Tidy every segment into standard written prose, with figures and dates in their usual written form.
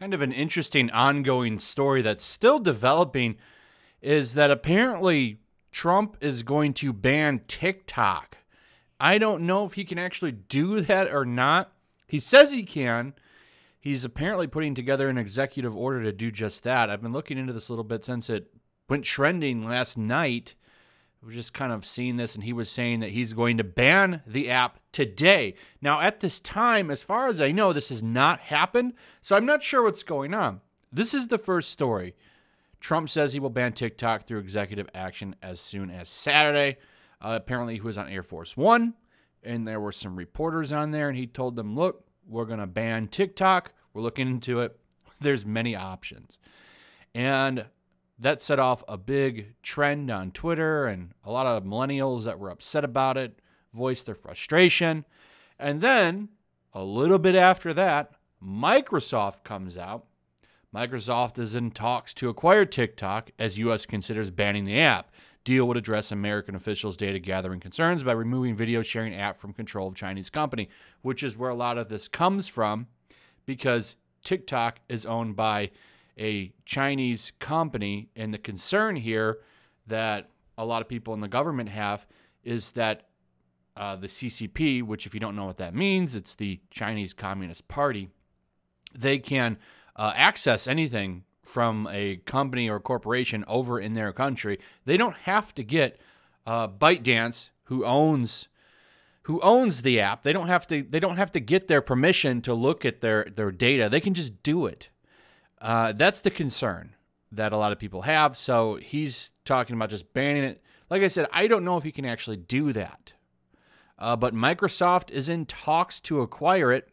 Kind of an interesting ongoing story that's still developing is that apparently Trump is going to ban TikTok. I don't know if he can actually do that or not. He says he can. He's apparently putting together an executive order to do just that. I've been looking into this a little bit since it went trending last night. I was just kind of seeing this, and he was saying that he's going to ban the app today. Now, at this time, as far as I know, this has not happened, so I'm not sure what's going on. This is the first story. Trump says he will ban TikTok through executive action as soon as Saturday. Apparently, he was on Air Force One, and there were some reporters on there, and he told them, look, we're going to ban TikTok. We're looking into it. There's many options. And that set off a big trend on Twitter, and a lot of millennials that were upset about it voiced their frustration. And then, a little bit after that, Microsoft comes out. Microsoft is in talks to acquire TikTok as U.S. considers banning the app. Deal would address American officials' data gathering concerns by removing video sharing app from control of Chinese company, which is where a lot of this comes from because TikTok is owned by a Chinese company. And the concern here that a lot of people in the government have is that the CCP, which if you don't know what that means, it's the Chinese Communist Party, they can access anything from a company or corporation over in their country. They don't have to get ByteDance, who owns the app. They don't have to get their permission to look at their data. They can just do it. That's the concern that a lot of people have. So he's talking about just banning it. Like I said, I don't know if he can actually do that. But Microsoft is in talks to acquire it.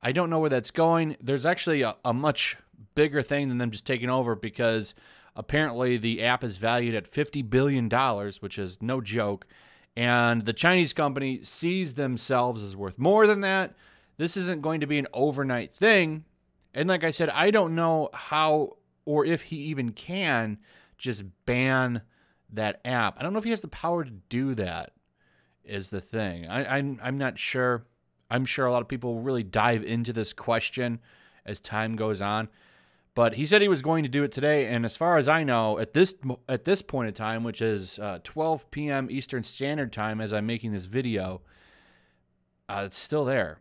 I don't know where that's going. There's actually a much bigger thing than them just taking over because apparently the app is valued at $50 billion, which is no joke. And the Chinese company sees themselves as worth more than that. This isn't going to be an overnight thing. And like I said, I don't know how or if he even can just ban that app. I don't know if he has the power to do that is the thing. I'm not sure. I'm sure a lot of people will really dive into this question as time goes on. But he said he was going to do it today, and as far as I know, at this point in time, which is 12 p.m. Eastern Standard Time as I'm making this video, it's still there.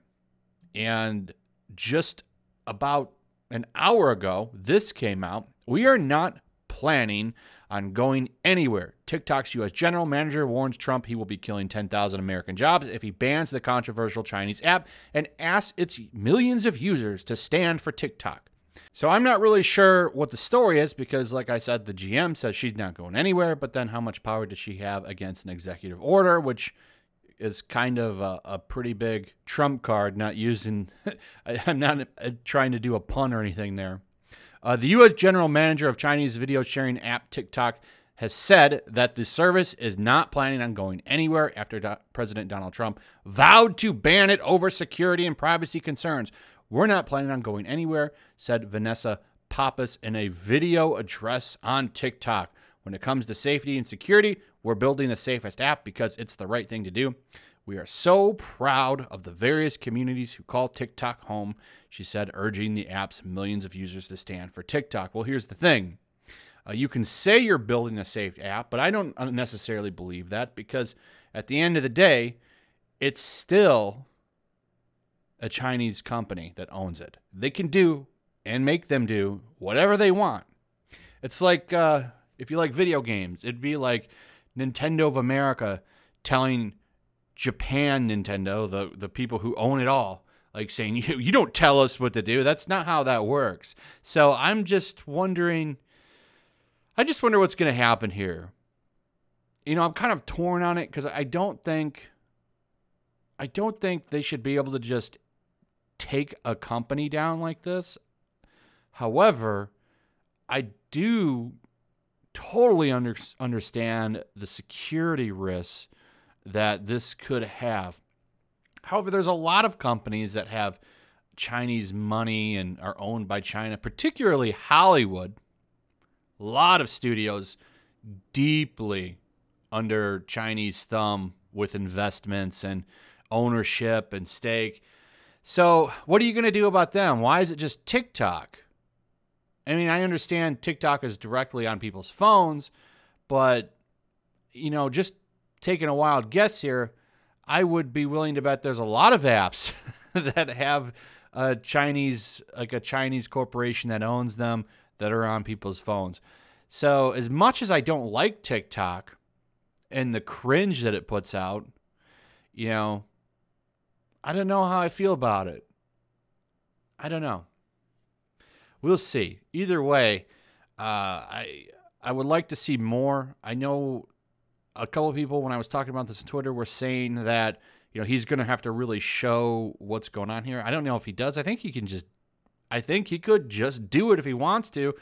And just about an hour ago, this came out. We are not planning on going anywhere. TikTok's U.S. general manager warns Trump he will be killing 10,000 American jobs if he bans the controversial Chinese app and asks its millions of users to stand for TikTok. So I'm not really sure what the story is because, like I said, the GM says she's not going anywhere, but then how much power does she have against an executive order, which is kind of a pretty big trump card, not using, I'm not trying to do a pun or anything there. The U.S. general manager of Chinese video sharing app TikTok has said that the service is not planning on going anywhere after President Donald Trump vowed to ban it over security and privacy concerns. We're not planning on going anywhere, said Vanessa Pappas in a video address on TikTok. When it comes to safety and security, we're building the safest app because it's the right thing to do. We are so proud of the various communities who call TikTok home, she said, urging the app's millions of users to stand for TikTok. Well, here's the thing. You can say you're building a safe app, but I don't necessarily believe that because at the end of the day, it's still a Chinese company that owns it. They can do and make them do whatever they want. It's like if you like video games, it'd be like Nintendo of America telling Japan Nintendo, the people who own it all, like saying, you don't tell us what to do. That's not how that works. So I'm just wondering, I just wonder what's going to happen here. You know, I'm kind of torn on it because I don't think they should be able to just take a company down like this. However, I do totally understand the security risks that this could have. However, there's a lot of companies that have Chinese money and are owned by China, particularly Hollywood. A lot of studios deeply under Chinese thumb with investments and ownership and stake. So what are you going to do about them? Why is it just TikTok? I mean, I understand TikTok is directly on people's phones, but, you know, just taking a wild guess here, I would be willing to bet there's a lot of apps that have a Chinese corporation that owns them that are on people's phones. So as much as I don't like TikTok and the cringe that it puts out, you know, I don't know how I feel about it. I don't know. We'll see. Either way, I would like to see more. I know a couple of people, when I was talking about this on Twitter, were saying that, you know, he's going to have to really show what's going on here. I don't know if he does. I think he could just do it if he wants to.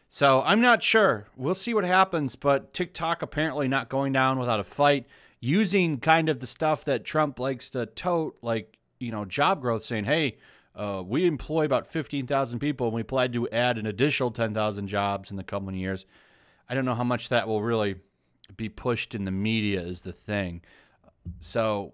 So I'm not sure. We'll see what happens. But TikTok apparently not going down without a fight, using kind of the stuff that Trump likes to tote, like, you know, job growth, saying, hey, we employ about 15,000 people, and we plan to add an additional 10,000 jobs in the coming years. I don't know how much that will really be pushed in the media is the thing. So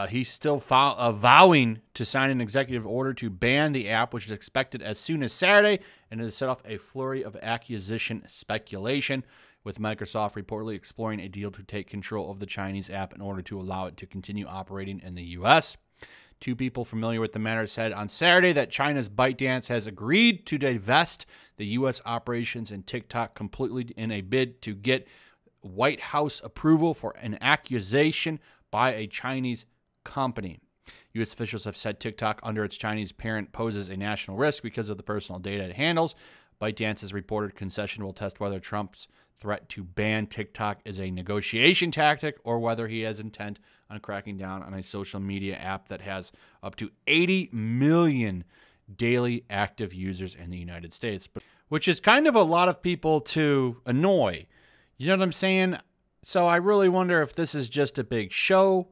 he's still vowing to sign an executive order to ban the app, which is expected as soon as Saturday, and it has set off a flurry of accusation speculation, with Microsoft reportedly exploring a deal to take control of the Chinese app in order to allow it to continue operating in the U.S. Two people familiar with the matter said on Saturday that China's ByteDance has agreed to divest the U.S. operations in TikTok completely in a bid to get White House approval for an accusation by a Chinese company. U.S. officials have said TikTok, under its Chinese parent, poses a national risk because of the personal data it handles. ByteDance's reported concession will test whether Trump's threat to ban TikTok is a negotiation tactic or whether he has intent on cracking down on a social media app that has up to 80 million daily active users in the United States, which is kind of a lot of people to annoy. You know what I'm saying? So I really wonder if this is just a big show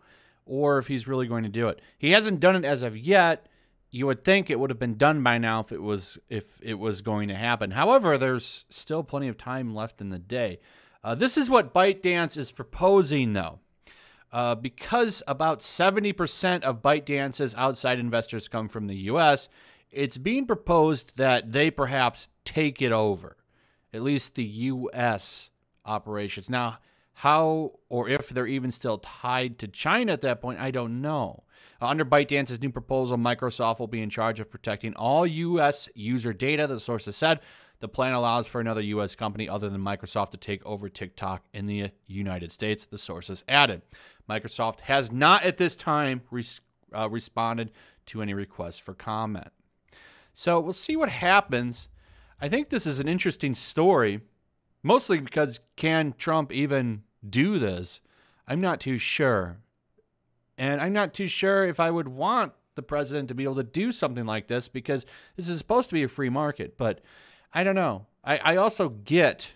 or if he's really going to do it. He hasn't done it as of yet. You would think it would have been done by now if it was going to happen. However, there's still plenty of time left in the day. This is what ByteDance is proposing, though. Because about 70% of ByteDance's outside investors come from the U.S., it's being proposed that they perhaps take it over, at least the U.S. operations. Now, how or if they're even still tied to China at that point, I don't know. Under ByteDance's new proposal, Microsoft will be in charge of protecting all U.S. user data, the source has said. The plan allows for another U.S. company other than Microsoft to take over TikTok in the United States, the sources added. Microsoft has not at this time responded to any requests for comment. So we'll see what happens. I think this is an interesting story, mostly because can Trump even do this? I'm not too sure. And I'm not too sure if I would want the president to be able to do something like this, because this is supposed to be a free market. But I don't know. I also get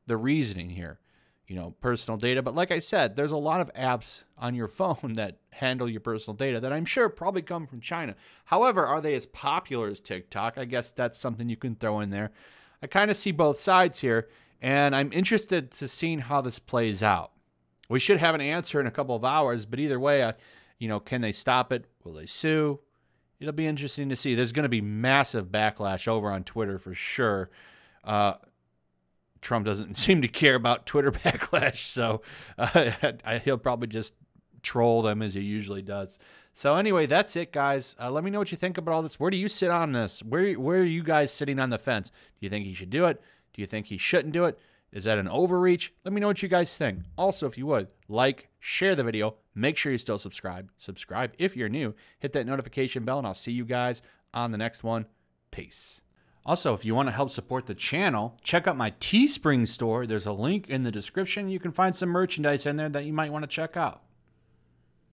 the reasoning here, you know, personal data. But like I said, there's a lot of apps on your phone that handle your personal data that I'm sure probably come from China. However, are they as popular as TikTok? I guess that's something you can throw in there. I kind of see both sides here, and I'm interested to seeing how this plays out. We should have an answer in a couple of hours, but either way, you know, can they stop it? Will they sue? It'll be interesting to see. There's going to be massive backlash over on Twitter for sure. Trump doesn't seem to care about Twitter backlash, so he'll probably just troll them as he usually does. So anyway, that's it, guys. Let me know what you think about all this. Where do you sit on this? Where are you guys sitting on the fence? Do you think he should do it? Do you think he shouldn't do it? Is that an overreach? Let me know what you guys think. Also, if you would, like, share the video. Make sure you still subscribe. Subscribe if you're new. Hit that notification bell, and I'll see you guys on the next one. Peace. Also, if you want to help support the channel, check out my Teespring store. There's a link in the description. You can find some merchandise in there that you might want to check out.